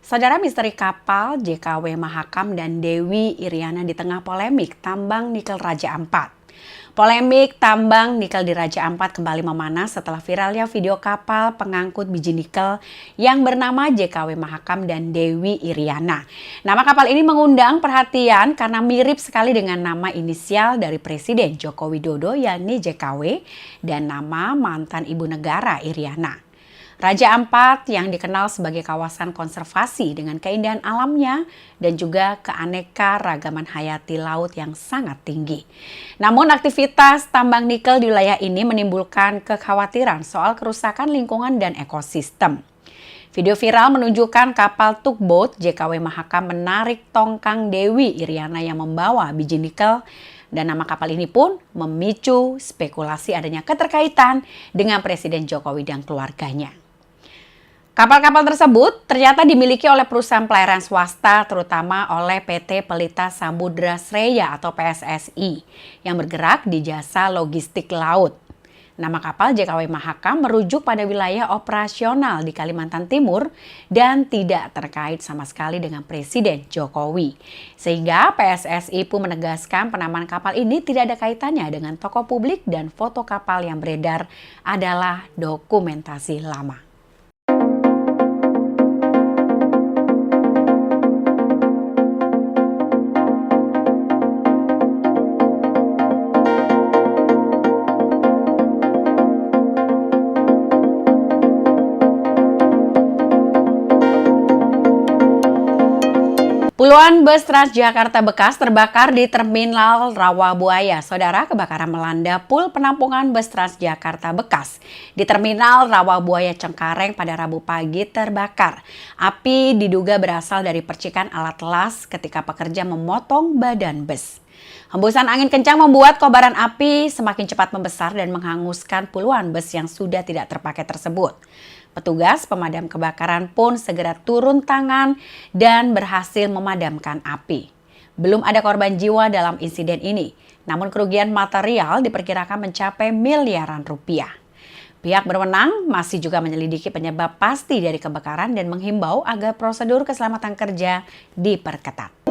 Saudara, misteri kapal JKW Mahakam dan Dewi Iriana di tengah polemik tambang nikel Raja Ampat. Polemik tambang nikel di Raja Ampat kembali memanas setelah viralnya video kapal pengangkut biji nikel yang bernama JKW Mahakam dan Dewi Iriana. Nama kapal ini mengundang perhatian karena mirip sekali dengan nama inisial dari Presiden Joko Widodo, yakni JKW, dan nama mantan ibu negara Iriana. Raja Ampat yang dikenal sebagai kawasan konservasi dengan keindahan alamnya dan juga keanekaragaman hayati laut yang sangat tinggi. Namun aktivitas tambang nikel di wilayah ini menimbulkan kekhawatiran soal kerusakan lingkungan dan ekosistem. Video viral menunjukkan kapal tugboat JKW Mahakam menarik tongkang Dewi Iriana yang membawa biji nikel, dan nama kapal ini pun memicu spekulasi adanya keterkaitan dengan Presiden Jokowi dan keluarganya. Kapal-kapal tersebut ternyata dimiliki oleh perusahaan pelayaran swasta, terutama oleh PT Pelita Samudra Sreya atau PSSI yang bergerak di jasa logistik laut. Nama kapal JKW Mahakam merujuk pada wilayah operasional di Kalimantan Timur dan tidak terkait sama sekali dengan Presiden Jokowi. Sehingga PSSI pun menegaskan penamaan kapal ini tidak ada kaitannya dengan tokoh publik dan foto kapal yang beredar adalah dokumentasi lama. Puluhan bus Transjakarta bekas terbakar di Terminal Rawabuaya. Saudara, kebakaran melanda pul penampungan bus Transjakarta bekas di Terminal Rawabuaya Cengkareng pada Rabu pagi terbakar. Api diduga berasal dari percikan alat las ketika pekerja memotong badan bus. Hembusan angin kencang membuat kobaran api semakin cepat membesar dan menghanguskan puluhan bus yang sudah tidak terpakai tersebut. Petugas pemadam kebakaran pun segera turun tangan dan berhasil memadamkan api. Belum ada korban jiwa dalam insiden ini, namun kerugian material diperkirakan mencapai miliaran rupiah. Pihak berwenang masih juga menyelidiki penyebab pasti dari kebakaran dan menghimbau agar prosedur keselamatan kerja diperketat.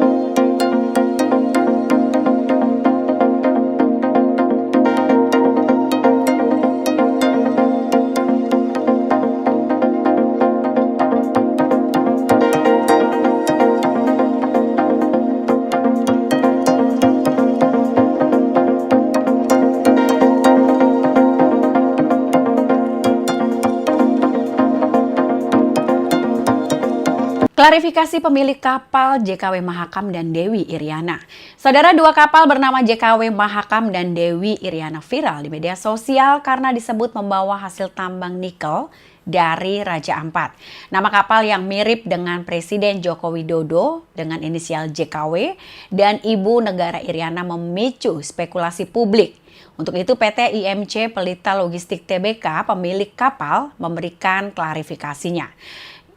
Klarifikasi pemilik kapal JKW Mahakam dan Dewi Iriana. Saudara, dua kapal bernama JKW Mahakam dan Dewi Iriana viral di media sosial karena disebut membawa hasil tambang nikel dari Raja Ampat. Nama kapal yang mirip dengan Presiden Joko Widodo dengan inisial JKW dan Ibu Negara Iriana memicu spekulasi publik. Untuk itu PT IMC Pelita Logistik Tbk, pemilik kapal, memberikan klarifikasinya.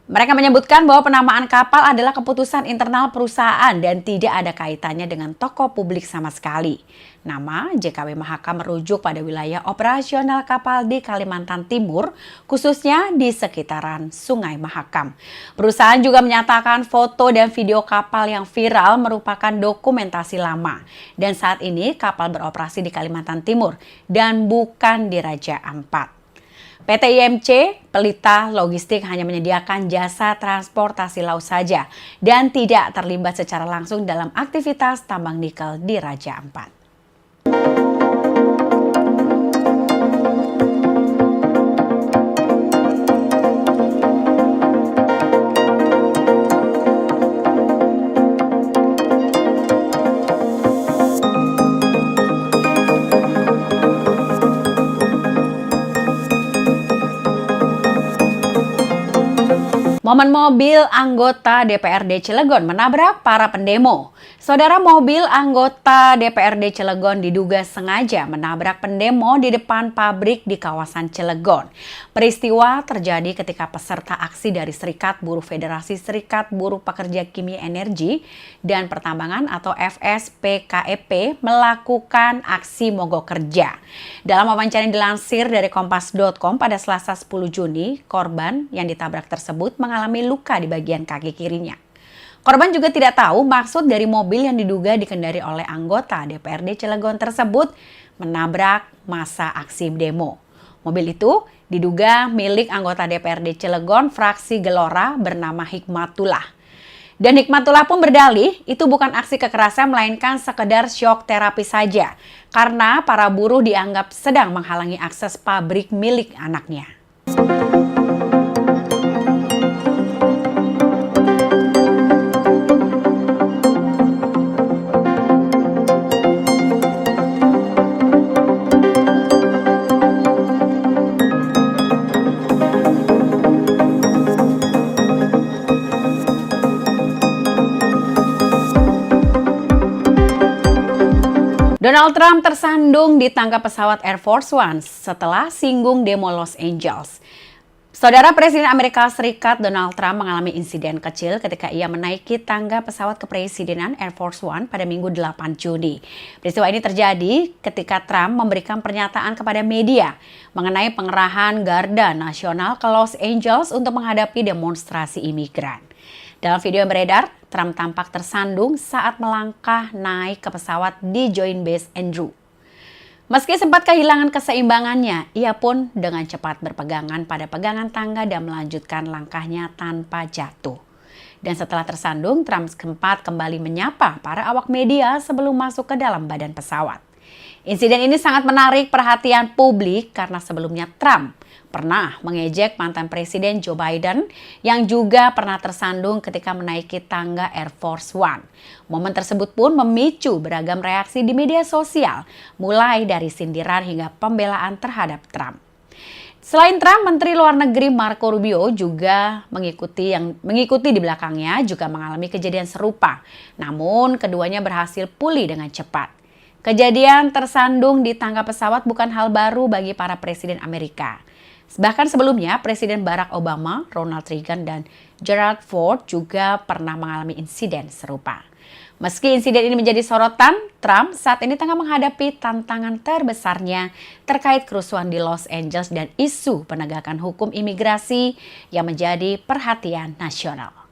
Mereka menyebutkan bahwa penamaan kapal adalah keputusan internal perusahaan dan tidak ada kaitannya dengan tokoh publik sama sekali. Nama JKW Mahakam merujuk pada wilayah operasional kapal di Kalimantan Timur, khususnya di sekitaran Sungai Mahakam. Perusahaan juga menyatakan foto dan video kapal yang viral merupakan dokumentasi lama. Dan saat ini kapal beroperasi di Kalimantan Timur dan bukan di Raja Ampat. PT IMC Pelita Logistik hanya menyediakan jasa transportasi laut saja dan tidak terlibat secara langsung dalam aktivitas tambang nikel di Raja Ampat. Momen mobil anggota DPRD Cilegon menabrak para pendemo. Saudara, mobil anggota DPRD Cilegon diduga sengaja menabrak pendemo di depan pabrik di kawasan Cilegon. Peristiwa terjadi ketika peserta aksi dari Serikat Buruh Federasi Serikat Buruh Pekerja Kimia Energi dan Pertambangan atau FSPKEP melakukan aksi mogok kerja. Dalam wawancara yang dilansir dari Kompas.com pada Selasa 10 Juni, korban yang ditabrak tersebut mengalami mengalami luka di bagian kaki kirinya. Korban juga tidak tahu maksud dari mobil yang diduga dikendari oleh anggota DPRD Cilegon tersebut menabrak massa aksi demo. Mobil itu diduga milik anggota DPRD Cilegon fraksi Gelora bernama Hikmatullah. Dan Hikmatullah pun berdalih itu bukan aksi kekerasan melainkan sekedar shock terapi saja karena para buruh dianggap sedang menghalangi akses pabrik milik anaknya. Donald Trump tersandung di tangga pesawat Air Force One setelah singgung demo Los Angeles. Saudara Presiden Amerika Serikat Donald Trump mengalami insiden kecil ketika ia menaiki tangga pesawat kepresidenan Air Force One pada Minggu 8 Juni. Peristiwa ini terjadi ketika Trump memberikan pernyataan kepada media mengenai pengerahan Garda Nasional ke Los Angeles untuk menghadapi demonstrasi imigran. Dalam video yang beredar, Trump tampak tersandung saat melangkah naik ke pesawat di Joint Base Andrews. Meski sempat kehilangan keseimbangannya, ia pun dengan cepat berpegangan pada pegangan tangga dan melanjutkan langkahnya tanpa jatuh. Dan setelah tersandung, Trump sempat kembali menyapa para awak media sebelum masuk ke dalam badan pesawat. Insiden ini sangat menarik perhatian publik karena sebelumnya Trump pernah mengejek mantan Presiden Joe Biden yang juga pernah tersandung ketika menaiki tangga Air Force One. Momen tersebut pun memicu beragam reaksi di media sosial, mulai dari sindiran hingga pembelaan terhadap Trump. Selain Trump, Menteri Luar Negeri Marco Rubio juga mengikuti di belakangnya juga mengalami kejadian serupa. Namun keduanya berhasil pulih dengan cepat. Kejadian tersandung di tangga pesawat bukan hal baru bagi para presiden Amerika. Bahkan sebelumnya, Presiden Barack Obama, Ronald Reagan, dan Gerald Ford juga pernah mengalami insiden serupa. Meski insiden ini menjadi sorotan, Trump saat ini tengah menghadapi tantangan terbesarnya terkait kerusuhan di Los Angeles dan isu penegakan hukum imigrasi yang menjadi perhatian nasional.